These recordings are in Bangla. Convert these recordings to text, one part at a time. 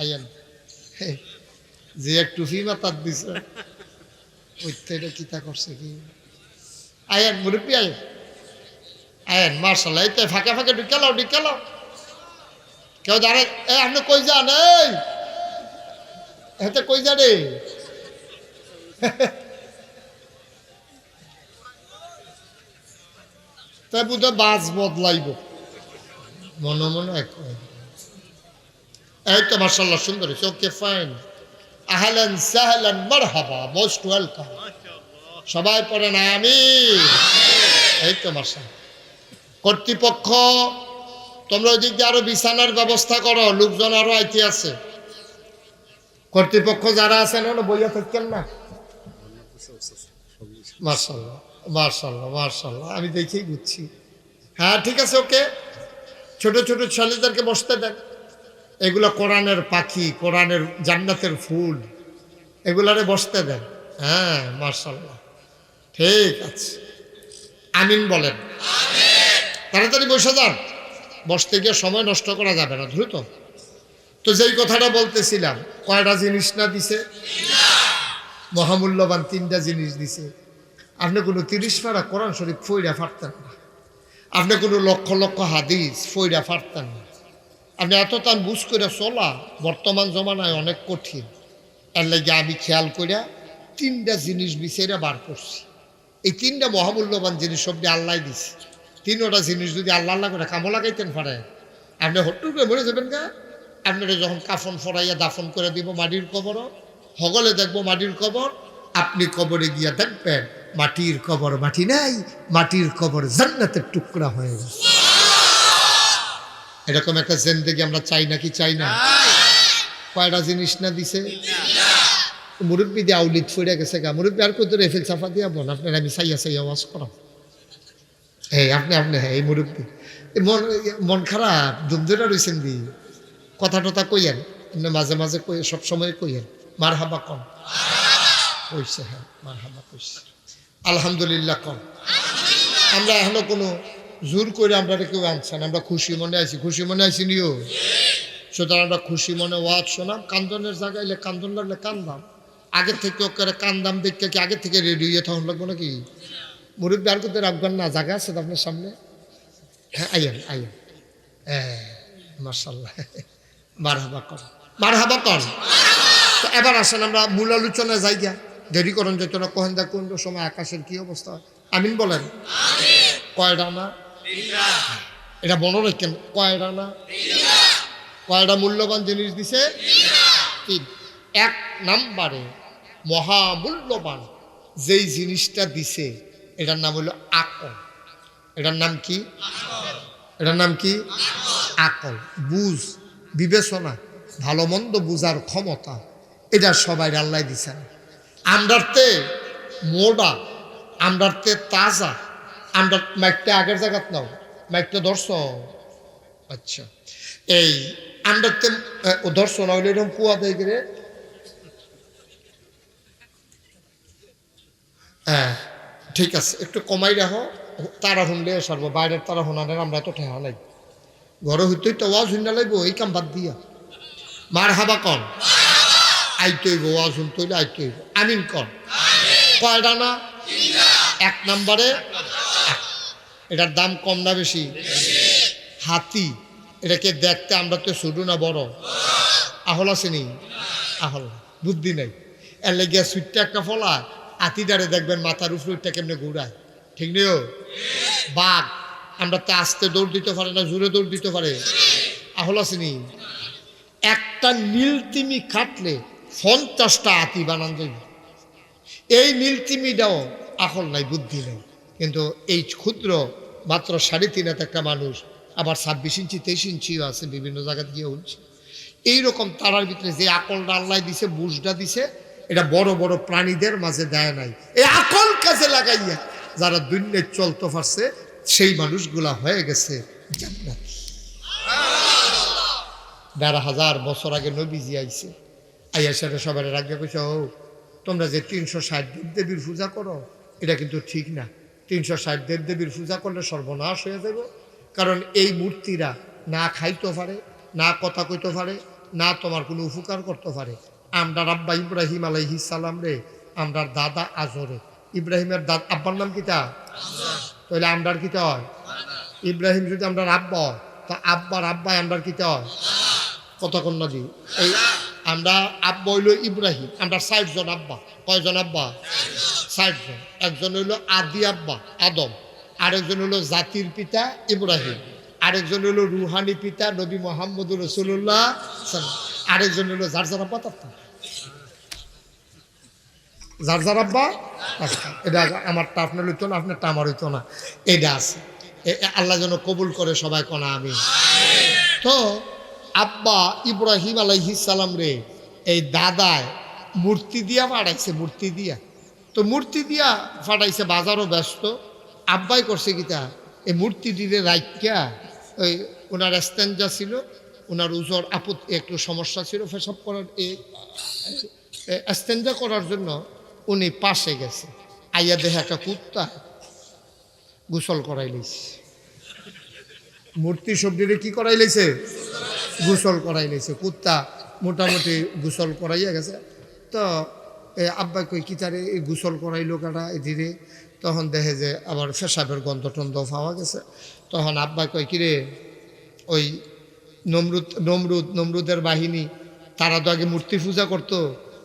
আইয়েন যে এক টুপি মাথার দিছে ওইটা কিতা করছে কি আইয়েন মুরব্বী আইয়েন আইয়েন মার্শাল্লাহ এই তো ফাঁকে ফাঁকে ঢুকালাও কেউ জানে এ আপনি কই যান এই এতে কই জানে তাই বুঝে বাস বদলাইব মনে মনে এক এই তো মার্শাল্লাহ সুন্দর ওকে ফাইন আহলান সাহলান মারহাবা মোস্ট ওয়েলকাম সবাই পড়েন আমিন এই তো মার্শাল্লাহ কর্তৃপক্ষ তোমরা ওইদিক দিয়ে আরো বিছানার ব্যবস্থা করো লোকজন আরো আইতে আছে কর্তৃপক্ষ যারা আছেন ওরা বইয়া থাকেন না মার্শাল্লাহ মার্শাল্লাহ মার্শাল্লাহ আমি দেখেই বুঝছি হ্যাঁ ঠিক আছে ওকে ছোট ছোট ছেলেদেরকে বসতে দেন এগুলো কোরআনের পাখি কোরআনের জান্নাতের ফুল এগুলারে বসতে দেন হ্যাঁ মার্শাল্লাহ ঠিক আছে আমিন বলেন তাড়াতাড়ি বসে যান বসতে গিয়ে সময় নষ্ট করা যাবে না দ্রুত তো যেই কথাটা বলতেছিলাম কয়টা জিনিস না দিছে মহামূল্যবান 3টা জিনিস দিছে আপনি কোনো 30 পারা কোরআন শরীফ ফইরা পারতেন না আপনি কোনো লক্ষ লক্ষ হাদিস ফইরা পারতেন না আপনি এত তান বুঝ করে চলা বর্তমান জমানায় অনেক কঠিন এর লাগে আমি খেয়াল করিয়া 3টা জিনিস বিচাইরা বার করছি এই 3টা মহামূল্যবান জিনিস সবটি আল্লাহ দিছে 3টা জিনিস যদি আল্লাহ আল্লাহ করে কামো লাগাইতেন পারে আপনি হট্টুর করে মরে যাবেন গা আপনারা যখন কাফন ফরাইয়া দাফন করে দিব মাটির কবরও হগলে দেখবো মাটির কবর আপনি কবরে গিয়া দেখবেন মাটির কবর মাটি নাই মাটির কবর জান্নাতের টুকরা হয়ে গেছে এরকম একটা জিন্দেগি আমরা চাই নাকি চাই না কয়টা জিনিস না দিছে মুরব্বী দিয়ে আউলিদ ফিরে গেছে গা মুরব্বী আর কত রেফেল চাফা দিয়া বোন আপনার আমি চাইয়া ওয়াজ করাম এই আপনি হ্যাঁ এই মুরব্বী মন খারাপ দুমদুরা রয়েছেন দি কথা টথা কইয়েন আপনি মাঝে মাঝে কই সবসময় কইয়েন মার হাবা কম কইছে হ্যাঁ মার হাবা কইছে আলহামদুলিল্লাহ কম আমরা এখনো কোনো জোর করে আমরা কেউ আনছেন আমরা খুশি মনে আছি নিও সুতরাং আমরা খুশি মনে ওয়াজ শোনাম কান্দনের জায়গায় এলে কান্দন লাগলে কান্দাম আগের থেকে ওকে কান্দাম দেখতে কি আগের থেকে রেডি হয়ে তখন লাগবো নাকি মুরব্বী আর কোথায় রাখবেন না জায়গা আছে আপনার সামনে হ্যাঁ আইয়েন মার্শাল্লাহ মার হাবা কর তো এবার আসেন আমরা মূল আলোচনায় যাই গিয়া দেরি করেন যেত না কহেন দেখ কোন সময় আকাশের কি অবস্থা আমিন বলেন কয়টা না এটা মনে রাখেন কয়টা না কয়টা মূল্যবান জিনিস দিছে 3 এক নাম্বারে মহামূল্যবান যেই জিনিসটা দিছে এটার নাম হলো আকল এটার নাম কি আকল বুঝ বিবেচনা ভালো মন্দ বুঝার ক্ষমতা এটা সবাই আল্লাহ দিছেন আমরাতে মোড়া আমরাতে তাজা আমরা মাইকটা আগের জায়গাত নাও মাইকটা দর্শন আচ্ছা এই আমরাতে দর্শন হইলে এরকম কুয়া দেয় গেলে হ্যাঁ ঠিক আছে একটু কমাই রাখো তারা শুনলে সারবো বাইরের তারা শোনানের আমরা তো ঠেহা নাই ঘরে হইতেই তো ওয়াজ শুনতে লাগবো এই কাম বাদ দিয়া মার হাবা কন আইতে হইব ওয়াজ শুনতে হইলে আইতে হইব আমিন কন কয়টা না 1 নম্বরে এটার দাম কম না বেশি হাতি এটাকে দেখতে আমরা তো ছোট না বড় আহল আসেনি আহল বুদ্ধি নাই এর লেগে সুইটটা একটা ফলা হাতিটারে দেখবেন মাথার উপরটা কেমনে ঘুরায় ঠিক নেই বাঘ আমরা তো আস্তে দৌড় দিতে পারে না জোরে দৌড় দিতে পারে আহল আসেনি একটা নীলতিমি কাটলে 50টা হাতি বানান যাবে এই নীলতিমিটাও আহল নাই বুদ্ধি নেই কিন্তু এই ক্ষুদ্র মাত্র 3.5 হাত একটা মানুষ আবার 26 ইঞ্চি 23 ইঞ্চিও আছে বিভিন্ন জায়গা গিয়ে উঠছে এইরকম তারার ভিতরে যে আকলটা আল্লাহ দিছে বুঝটা দিছে এটা বড় বড় প্রাণীদের মাঝে দেয় নাই এই আকল কাজে লাগাইয়া যারা দুনিয়ায় চলতে পারছে সেই মানুষগুলা হয়ে গেছে জান্নাতি 12,000 বছর আগে নবীজি আইছে আইয়া সেটা সবার আগে কইছে ও তোমরা যে 360 দেবীর পূজা করো এটা কিন্তু ঠিক না 360 দেবীর পূজা করলে সর্বনাশ হয়ে যাবে কারণ এই মূর্তিরা না খাইতে পারে না কথা কইতে পারে না তোমার কোনো উপকার করতে পারে। আমরার আব্বা ইব্রাহিম আলাইহিস সালাম রে, আমরার দাদা আজরে। ইব্রাহিমের আব্বার নাম কিতা? তাহলে আমরার কিতা হয়? ইব্রাহিম যদি আমরার আব্বা হয়, তা আব্বার আব্বাই আমরার কিতা হয়? কথা কন্যা দি এই আমরা আব্বা হইল ইব্রাহিম, আমরা 60 জন আব্বা। কয়জন আব্বা? 60 জন। একজন হইল আদি আব্বা আদম, আরেকজন হইল জাতির পিতা ইব্রাহিম, আরেকজন হইল রুহানি পিতা নবী মুহাম্মদুর রাসূলুল্লাহ, আরেকজন হইল যার যার আব্বা তার যার যার আব্বা। এটা আমারটা আপনার হইতো না, আপনারটা আমার হইতো না, এটা আছে। আল্লাহ যেন কবুল করে সবাই কোনা আমি। তো আব্বা ইব্রাহিম আলাইহিস সালাম রে এই দাদায় মূর্তি দিয়া ফাটাইছে, মূর্তি দিয়া। তো মূর্তি দিয়া ফাটাইছে, বাজারও ব্যস্ত। আব্বাই করছে কিতা, এই মূর্তি দিলে রাইকা ওই ওনার স্ট্যান্ডা ছিল, ওনার উজর একটু সমস্যা ছিল পেশাব করার, এই স্ট্যান্ডা করার জন্য উনি পাশে গেছে। আইয়া দেখে একটা কুত্তা গোসল করাই লইছে। মূর্তি সবজিরে কি করাই লইছে? গোসল করাই লইছে। কুত্তা মোটামুটি গোসল করাইয়া গেছে। তো আব্বা কই কি তারে এই গোসল করাইলো কাটা ধীরে। তখন দেখে যে আবার পেশাবের গন্ধ টন্ধ পাওয়া গেছে। তখন আব্বা কই কিরে, ওই নমরুদের বাহিনী তারা তো আগে মূর্তি পূজা করতো,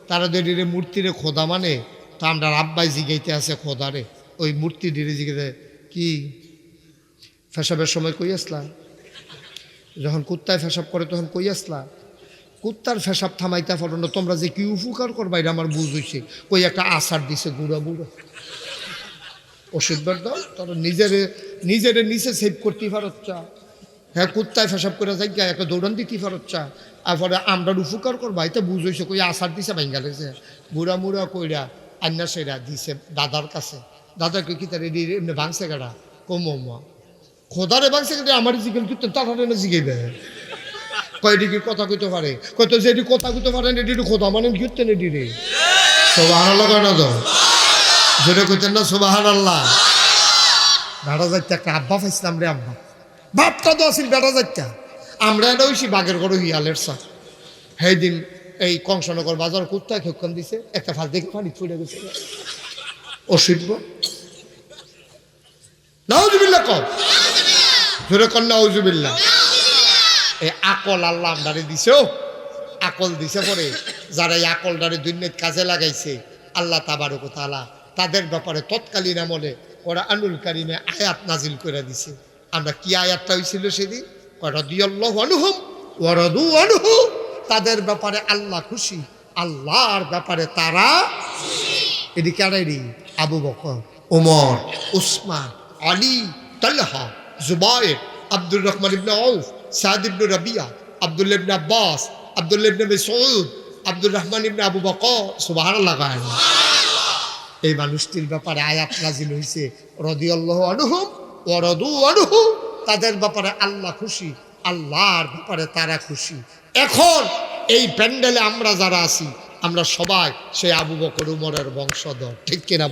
তারা তো এটিরে মূর্তিরে খোদা মানে। তো আমরা আব্বাই জিগাইতে আছে খোদারে, ওই মূর্তি ডিরে জিগাইতে কি পেশাবের সময় কই আসলা? যখন কুত্তায় পেশাব করে তখন কই আসলা? কুত্তার পেশাব থামাইতে পারো না, তোমরা যে কি উপকার করবা এটা আমার বুঝ হইছে। কই একটা আচার দিছে গুঁড়া বুড়ো ওষুধ দাও, তোর নিজেরে নিচে সেভ করতে পারত চা। হ্যাঁ, কুত্তায় পেশাব করে যাই একটা দৌড়ান দিতে পারত চা, তারপরে আমরা উপকার করবা এটা বুঝ হইছে। কই আচার দিছে ভাঙ্গা লেগেছে, গুঁড়া মুড়া কইরা আন্না সেরা দিছে দাদার কাছে। দাদাকে কি তার এমনি ভাঙছে গাড়া কমা খোদারে ভাঙছে কিন্তু আমার জিজ্ঞেস করতেন, তারা জিগেবে কয়টি কি কথা কইতে পারে, কত যেটি কথা কইতে পারেন এটি খোদা মানে কীর্তেন এটি রে। সুবহানাল্লাহ কেন তো যেটা কইতেন না সুবহানাল্লাহ। বেড়া যাইতে একটা আব্বা পাইছিলাম রে, আব্বা বাপটা তো আসিল বেড়া যাইতা। আমরা এটা হইছি বাঘের গরু হিয়ালের সাথ। সেই দিন এই কংসনগর বাজার কুত্তায় খেক্ষণ দিছে, একটা ফাল দেখে পানি ফুটে গেছে। অসিদ্ধ নাউজুবিল্লাহ কম জোরে কন নাউজুবিল্লাহ। এই আকল আল্লাহ আমদারে দিছে, আকল দিছে পরে যারা এই আকলদারে দুনিয়াত কাজে লাগাইছে আল্লাহ তাবারক ওয়া তাআলা তাদের ব্যাপারে তৎকালীন আমলে কোরআনুল কারীমে আয়াত নাজিল করে দিছে। আমরা কি আয়াতটা হইছিল সেদিন? রাদিয়াল্লাহু আনহুম ওয়া রাদু আনহু, তাদের ব্যাপারে আল্লাহ খুশি, আল্লাহর ব্যাপারে তারা এদিকে আড়াইরি আবু বকর, ওমর, উসমান, আলী, তালহা, জুবায়ের, আব্দুর রহমান ইবনে আউফ, সাদ ইবনে রাবিয়া, আব্দুল্লাহ ইবনে আব্বাস, আব্দুল্লাহ ইবনে মাসউদ, আব্দুর রহমান ইবনে আবু বকর। সুবহানাল্লাহ। এই মানুষটির ব্যাপারে আয়াত নাজিল হইছে রাদিয়াল্লাহু আনহুম ওয়া রাদু আনহু, তাদের ব্যাপারে আল্লাহ খুশি, আল্লাহর ব্যাপারে তারা খুশি। এখন এই প্যান্ডেলে আমরা যারা আছি আমরা সবাই সেই আবু বকর উমরের বংশধর, ঠিক কিনা?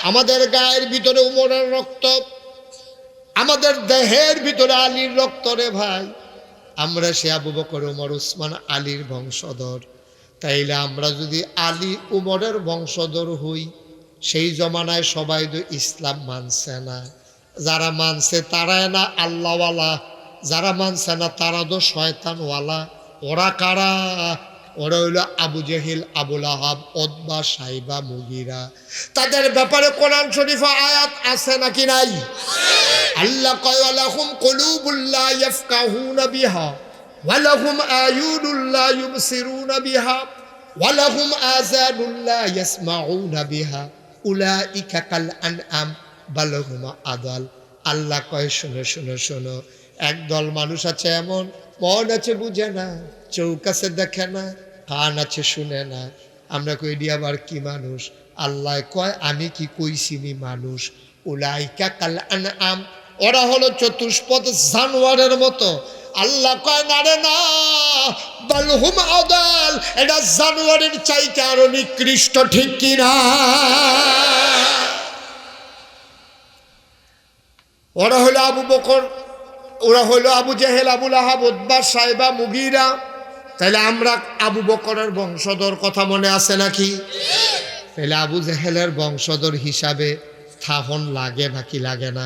আমাদের গায়ের ভিতরে উমরের রক্ত, আমাদের দেহের ভিতরে আলীর রক্ত রে ভাই। আমরা সে আবু বকর উমর উসমান আলীর বংশধর। তাইলে আমরা যদি আলী উমরের বংশধর হই, সেই জমানায় সবাই তো ইসলাম মানছে না। যারা মানছে তারাই না আল্লাহওয়ালা, যারা মানছে না তারা তো শয়তানওয়ালা। ওরা কারা? ওরা হইল আবু জেহিল, আবুল আহাব, উতবা, সাইবা, মুগিরা। তাদের ব্যাপারে কোরআন শরীফে আয়াত আছে নাকি নাই? আল্লাহ কয় লাহুম কুলুবুল লা ইয়াফকাহুনা বিহা ওয়া লাহুম আয়ুনুল লা ইউবসিরুনা বিহা ওয়া লাহুম আযানুল লা ইয়াসমাউনা বিহা উলাইকা কাল আনআম বাল হুম আদাল। আল্লাহ কয় শোনো শোনো শোনো, একদল মানুষ আছে এমন, মন আছে বুঝে না, চোখ আছে দেখে না, কান আছে শুনে না। আমরা কই দি আবার কি মানুষ? আল্লাহ কয় আমি কি কইছিনি মানুষ? উলাইকা কাল আনআম, ওরা হলো চতুষ্পদ জানোয়ারের মতো। আল্লাহ কয় না রে না, বাল হুম আদাল, এটা জানোয়ারের চাইতে আরো নিকৃষ্ট, ঠিক কিনা? ওরা হলো আবু বকর, ওরা হলো আবু জেহেল, আবুল আহাব, উতবা, সাইবা, মুগিরা। তাইলে আমরা আবু বকরের বংশধর কথা মনে আছে নাকি? তাহলে আবু জেহেলের বংশধর হিসাবে স্থাপন লাগে নাকি লাগে না?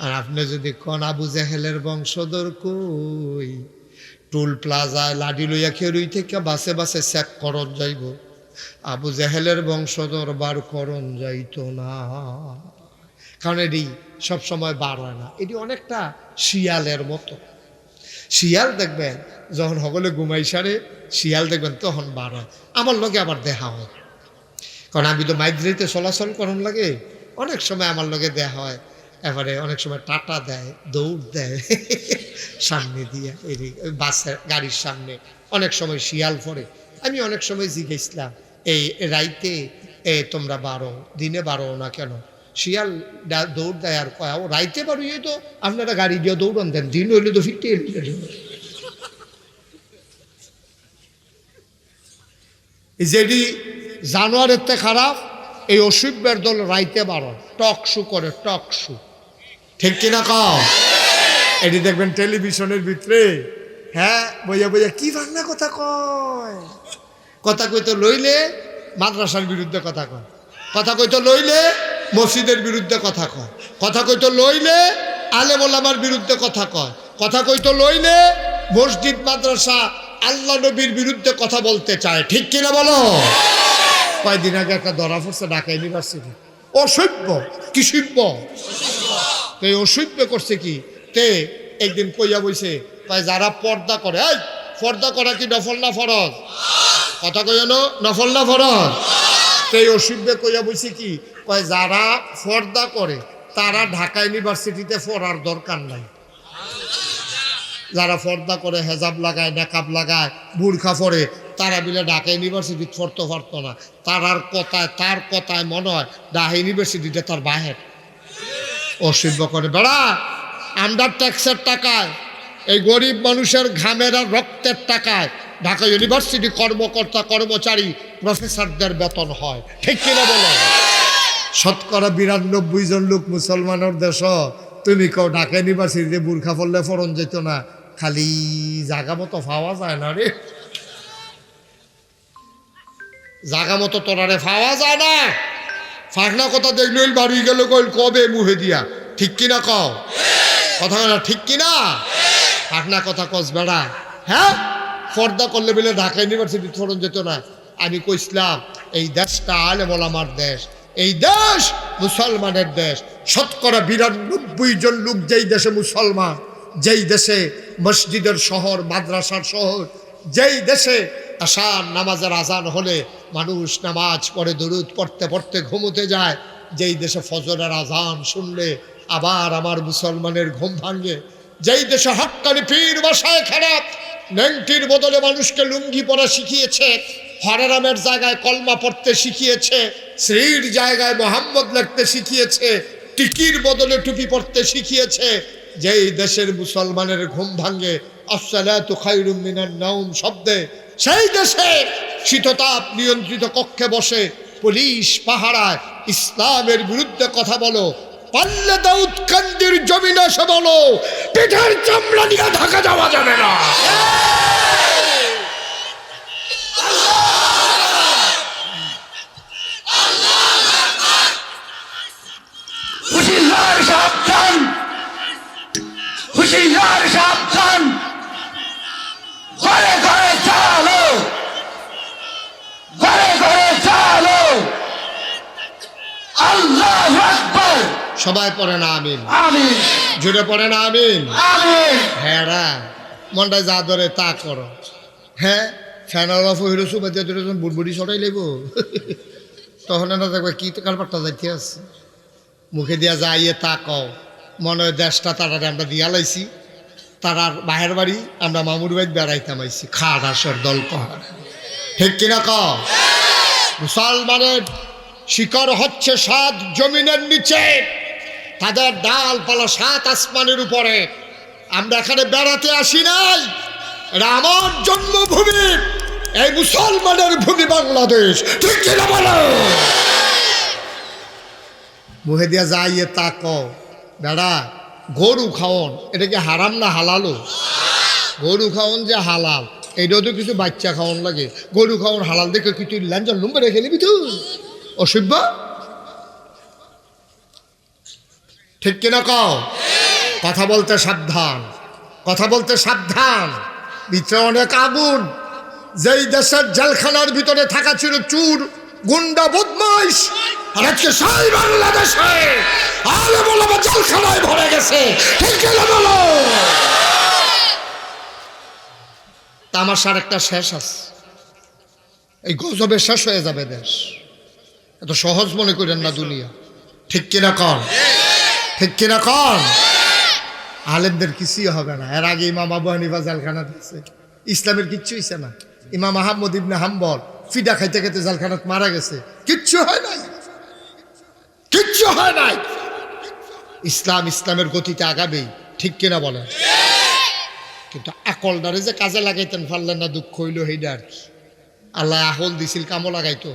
আর আপনি যদি কোন আবু জেহেলের বংশধর কই, টুল প্লাজায় লাডি লইয়া খেরুই থেকে বাসে বাসে চেক করন যাইব, আবু জেহেলের বংশধর বার করন যাইতো না। কারণ এটি সবসময় বার হয় না, এটি অনেকটা শিয়ালের মতো। শিয়াল দেখবেন যখন সকলে ঘুমাই সারে, শিয়াল দেখবেন তখন বার হয়। আমার লগে আবার দেখা হয়, কারণ আমি তো মাইগ্রেতে চলাচল করন লাগে, অনেক সময় আমার লগে দেখা হয়। এবারে অনেক সময় টাটা দেয়, দৌড় দেয় সামনে দিয়ে, এই বাসের গাড়ির সামনে অনেক সময় শিয়াল পড়ে। আমি অনেক সময় জিজ্ঞেসলাম, এই রাইতে তোমরা বারো, দিনে বারো না কেন? শিয়াল দৌড় দেয় আর কয়, ও রাইতে বারোই তো আপনারা গাড়ি দিয়ে দৌড়ান দেন, দিন হইলে তো ফিরতে। যেটি জানোয়ারের তে খারাপ, এই অসভ্যের দল রাইতে বারণ, টক শু করে, টক শু, ঠিক কিনা কও? এটি দেখবেন টেলিভিশনের ভিতরে, হ্যাঁ বইয়া বইয়া কি বাংলা কথা কয়, কথা কইতে লইলে মাদ্রাসার বিরুদ্ধে কথা কয়, কথা কইতে লইলে মসজিদের বিরুদ্ধে কথা কয়, কথা কইতে লইলে আলেম ওলামার বিরুদ্ধে কথা কয়, কথা কইতে লইলে মসজিদ মাদ্রাসা আল্লাহ নবীর বিরুদ্ধে কথা বলতে চায়, ঠিক কিনা বলো? কয়েকদিন আগে একটা ধরা পড়ছে ঢাকা ইউনিভার্সিটি, অসভ্য, কি সভ্য, তো এই অসভ্য করছে কি, তে একদিন কইয়া বইছে, কয় যারা পর্দা করে, এই পর্দা করা কি নফল না ফরজ? কথা কইয়া নফল না ফরজ? তো এই অসভ্য কইয়া বইছে কি, কয় যারা পর্দা করে তারা ঢাকা ইউনিভার্সিটিতে পড়ার দরকার নাই। যারা পর্দা করে, হেজাব লাগায়, নেকাব লাগায়, বুরখা পরে, তারা বিলে ঢাকা ইউনিভার্সিটি পড়তে পারতো না। তার কথায় মনে হয় ঢাকা ইউনিভার্সিটিতে তার বাহের। অসভ্য করে বেড়া, আন্ডার ট্যাক্সের টাকায়, এই গরিব মানুষের ঘামের আর রক্তের টাকায় ঢাকা ইউনিভার্সিটি কর্মকর্তা কর্মচারী প্রফেসরদের বেতন হয়, ঠিক কিনা বলো? শতকরা 92 জন লোক মুসলমানের দেশ, তুমি কও ঢাকা ইউনিভার্সিটিতে বুরখা পড়লে ফরন যেত না? খালি জাগা মতো পাওয়া যায় না রে, জাগা মতো তোরারে পাওয়া যায় না। ফাঁকনা কথা দেখলে বাড়ি গেল কইল কবে মুহে দিয়া, ঠিক কিনা কও? কথা না ঠিক কিনা? ফাঁকনা কথা কস বেড়া, হ্যাঁ পর্দা করলে বলে ঢাকা ইউনিভার্সিটি ফরন যেত না। আমি কইছিলাম এই দেশটা আলেম ওলামার দেশ, এই দেশ মুসলমানের দেশ। শতকরা 92 জন লোক যেই দেশে মুসলমান, যেই দেশে মসজিদের শহর, মাদ্রাসার শহর, যেই দেশে আশার নামাজের আজান হলে মানুষ নামাজ পড়ে, দরুদ পড়তে পড়তে ঘুমোতে যায়, যেই দেশে ফজরের আজান শুনলে আবার আমার মুসলমানের ঘুম ভাঙে, যেই দেশে হক্কানি পীর বাসায় খারাপ নেংটির বদলে মানুষকে লুঙ্গি পরা শিখিয়েছে, হরেরামের জায়গায় কলমা পড়তে শিখিয়েছে, শ্রীর জায়গায় মোহাম্মদ লিখতে শিখিয়েছে, টিকির বদলে টুপি পড়তে শিখিয়েছে, যেই দেশের মুসলমানের ঘুম ভাঙে আসসালাতু খায়রুম মিনান নাওম শব্দে, সেই দেশে শীততাপ নিয়ন্ত্রিত কক্ষে বসে পুলিশ পাহারায় ইসলামের বিরুদ্ধে কথা বলো, পাল্লে দাউদ কান্দির জমিনে এসে বলো পিঠের চামড়া নিয়ে ঢাকা যাওয়া যাবে না। হুশিয়ার সাবধান, হুশিয়ার সাবধান, ঘরে ঘরে চালো, ঘরে ঘরে চালো, আল্লাহু আকবার। সবাই পড়ে না আমিন? আমিন। জুড়ে পড়ে না আমিন? আমিন। হ্যাঁ রা মনটা যা ধরে তা করো। হ্যাঁ ফ্যানার অফ হইল সুবাদ বুড়বুড়ি সরাই লেব, তখন না দেখবে কি তো কারবারটা যাইতে আছে, মুখে দিয়া যাইয়ে তা কও, মনে হয় দেশটা তারারে আমরা দিয়া লাইছি, তারার বাহের বাড়ি আমরা মামুর বাড়ি বেড়াইতাম আইছি, খাট আসর দল কর, ঠিক কিনা কও? মুসলমানের শিকড় হচ্ছে 7 জমিনের নিচে, তাদের ডালপালা 7 আসমানের উপরে। আমরা এখানে বেড়াতে আসি নাই, এটা আমার জন্মভূমি, এই মুসলমানের ভূমি বাংলাদেশ, ঠিক কিনা বলো? মুহে দিয়া যাইয়ে তা কও বেড়া, গরু খাওন এটা কি হারাম না হালালো? গরু খাওন যে হালাল, এইটাও তো কিছু বাচ্চা খাওয়ান লাগে, গরু খাওয়ান হালাল দেখে কিছু ল্যাঞ্জার লুম্বে রেখে নিবি তুই, অসভ্য। ঠিক কিনা কও? কথা বলতে সাবধান, কথা বলতে সাবধান। ভিতরে অনেক আগুন। যেই দেশের জেলখানার ভিতরে থাকা ছিল চুর, গুন্ডা, বদমাইশ, আর আজকে সেই বাংলাদেশে আলেম ওলামা জেলখানায় ভরে গেছে। ঠিক কিনা বলো? তামাশার একটা শেষ আছে, এই গজবে শেষ হয়ে যাবে দেশ। এত সহজ মনে করেন না দুনিয়া। ঠিক কিনা কন? ঠিক কিনা কন? আলেমদের কিছুই হবে না। এর আগে ইমাম আবু হানিফা জেলখানা দিয়েছে, ইসলামের কিচ্ছু হইছে না। ইমাম আহমদ ইবনে হাম্বল ফিডা খাইতে খাইতে জেলখানাত মারা গেছে, কিচ্ছু হয় নাই, কিচ্ছু হয় নাই। ইসলাম ইসলামের গতিতে আগাবেই। ঠিক কিনা বলেন? কিন্তু আকলদারে যে কাজে লাগাইতেন পারলেন না, দুঃখ হইল সেইটা আর কি। আল্লাহ আকল দিছিল, কামও লাগাইতো,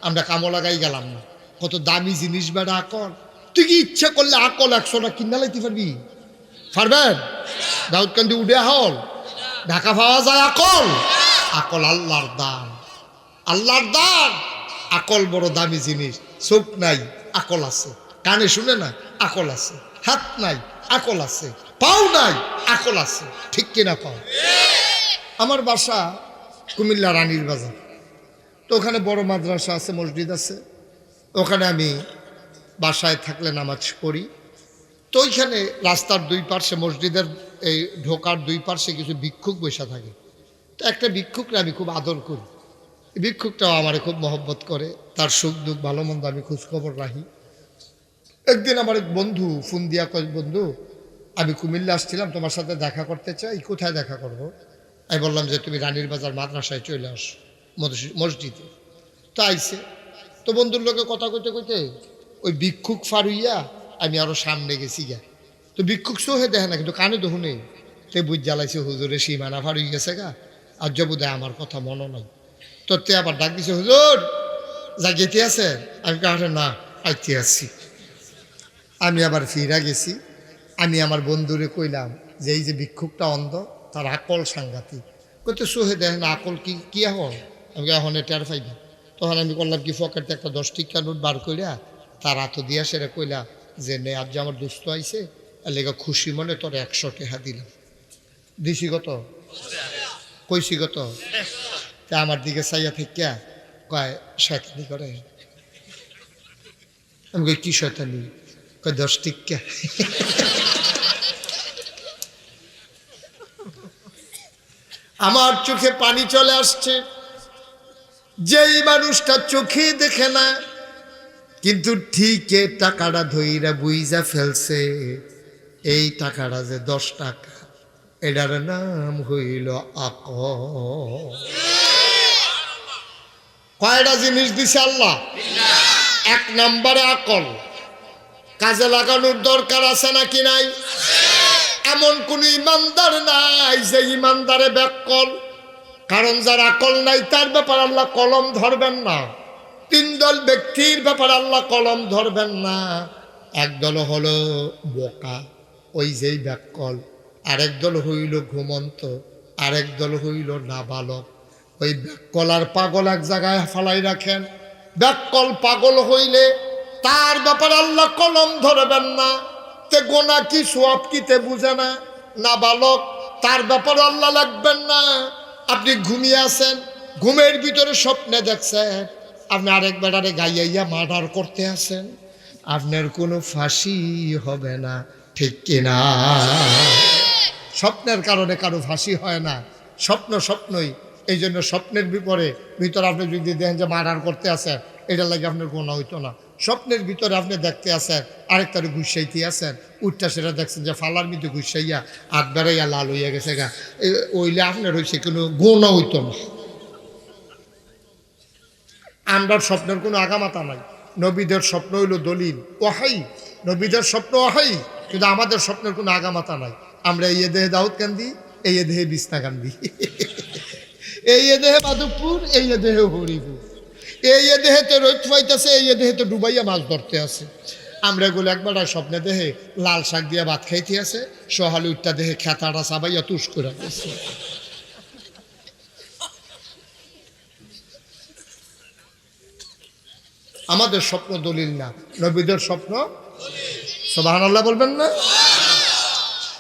আমরা কামও লাগাই গেলাম না। কত দামি জিনিস বেড়া আকল। তুই কি ইচ্ছা করলে আকল 100 টাকা কিনা লাইতে পারবি? পারবেন? দাউদকান্দি উঠে হল ঢাকা পাওয়া যায় আকল। আকল আল্লাহর দান, আল্লাহর দান। আকল বড় দামি জিনিস। চোখ নাই, আকল আছে। কানে শুনে না, আকল আছে। হাত নাই, আকল আছে। পাও নাই, আকল আছে। ঠিক কিনা পাও? আমার বাসা কুমিল্লা রানীর বাজার, তো ওখানে বড় মাদ্রাসা আছে, মসজিদ আছে। ওখানে আমি বাসায় থাকলে নামাজ পড়ি। তো ওইখানে রাস্তার দুই পার্শ্বে, মসজিদের এই ঢোকার দুই পার্শ্বে কিছু ভিক্ষুক বসে থাকে। তো একটা ভিক্ষুকরা আমি খুব আদর করি। ভিক্ষুকটাও আমারে খুব মহব্বত করে, তার সুখ দুঃখ ভালো মন্দ আমি খোঁজখবর রাখি। একদিন আমার এক বন্ধু ফোন দিয়া কয়, বন্ধু আমি কুমিল্লা আসছিলাম, তোমার সাথে দেখা করতে চাই। কোথায় দেখা করব? আমি বললাম যে তুমি রানীর বাজার মাদ্রাসায় চলে আসো, মসজিদে। তো আইসে। তো বন্ধুর লোকে কথা কইতে কইতে ওই ভিক্ষুক ফারুইয়া আমি আরো সামনে গেছি গা। তো ভিক্ষুক সোহে দেখে না, কিন্তু কানে তো শুনে। তে বুঝ জ্বালাইছে, হুজুরে সীমানা ফারুই গেছে গা, আর জবু দেয় আমার কথা মনে নাই। তো তে আবার ডাক দিছে, হুজুর জাগিতে আছে? আমি কাছে না, আইতে আসছি। আমি আবার ফিরা গেছি। আমি আমার বন্ধুরে কইলাম যে এই যে ভিক্ষুকটা অন্ধ, তার আকল সাংঘাতিক। কইতে সোহে দেখেন আকল কি কি এখন? আমি এখন টের পাইবা। তখন আমি করলাম কি, পকেটে একটা 10 টিকা নোট বার কইরা তার হাত দিয়া সেরে কইলা যে নে, আজ যে আমার দুস্থ আইছে, আর লেগা খুশি মনে তোর 100 টাকা দিলাম। দিছি কত? কইছি কত? তা আমার দিকে চাইয়া থেকে কয় শয়তানি করে। আমি কই কি শয়তানি? কয় 10 টিকা। আমার চোখে পানি চলে আসছে। যেই মানুষটা চোখে দেখে না, কিন্তু ঠিক এই টাকাটা ধইরা বুইজা ফেলছে, এই টাকাটা যে 10 টাকা, এটার নাম হইল আকল। কয়টা জিনিস দিছে আল্লাহ? 1 নম্বরে আকল। কাজে লাগানোর দরকার আছে নাকি নাই? এমন কোন ইমানদার নাই যে ইমানদারে ব্যাকল। কারণ যার আকল নাই তার ব্যাপার আল্লাহ কলম ধরবেন না। 3 দল ব্যক্তির ব্যাপার আল্লাহ কলম ধরবেন না। এক দল হলো বোকা, ওই যেই ব্যাকল। আরেক দল হইল ঘুমন্ত, আরেক দল হইল নাবালক। ওই ব্যাকল আর পাগল এক জায়গায় ফালাই রাখেন। ব্যাকল পাগল হইলে তার ব্যাপার আল্লাহ কলম ধরবেন না। তে গোনা কি সোয়াব কি তে বুঝে না। নাবালক, তার ব্যাপার আল্লাহ লাগবেন না। আপনি ঘুমিয়ে আছেন, ঘুমের ভিতরে স্বপ্নে দেখছেন আপনি আরেক বেটারে গাইয়া মার্ডার করতে আছেন, আপনার কোনো ফাঁসি হবে না। ঠিক কিনা? স্বপ্নের কারণে কারো ফাঁসি হয় না। স্বপ্ন স্বপ্নই। এই জন্য স্বপ্নের ভিতরে আপনি যদি দেখেন যে মার্ডার করতে আছেন, এটা লাগে আপনার গোনা হইতো না। স্বপ্নের ভিতরে আপনি দেখতে আছেন আরেকটারে গুসাইতে আছেন, উঠটা সেটা দেখছেন যে ফালার মধ্যে গুসাইয়া হাত বেড়াইয়া লাল হইয়া গেছে গা, ওইলে আপনার হয়েছে কোনো গোনা হইতো না। আমরা স্বপ্নের কোনো আগামাতা নাই। নবীদের স্বপ্ন হইল দলিল ওয়াহাই, নবীদের স্বপ্ন ওয়াহাই, কিন্তু আমাদের স্বপ্নের কোনো আগামাতা নাই। আমরা এই দেহে দাউদ কান্দি, এই দেহে বিছনা কান্দি, এই দেহে মাধবপুর, এই দেহে হরিপুর, এই দেহেতে রোদ পাইতেছে, এই দেহেতে ডুবাইয়া মাছ ধরতে আছে। আমরা এগুলো একবার স্বপ্নে দেহে লাল শাক দিয়া ভাত খাইতে আছে, সহালে উঠটা দেহে খেতাটা চাবাইয়া তুষ করে গেছে। আমাদের স্বপ্ন দলিল না, নবীদের স্বপ্ন। সুবহানাল্লাহ বলবেন না?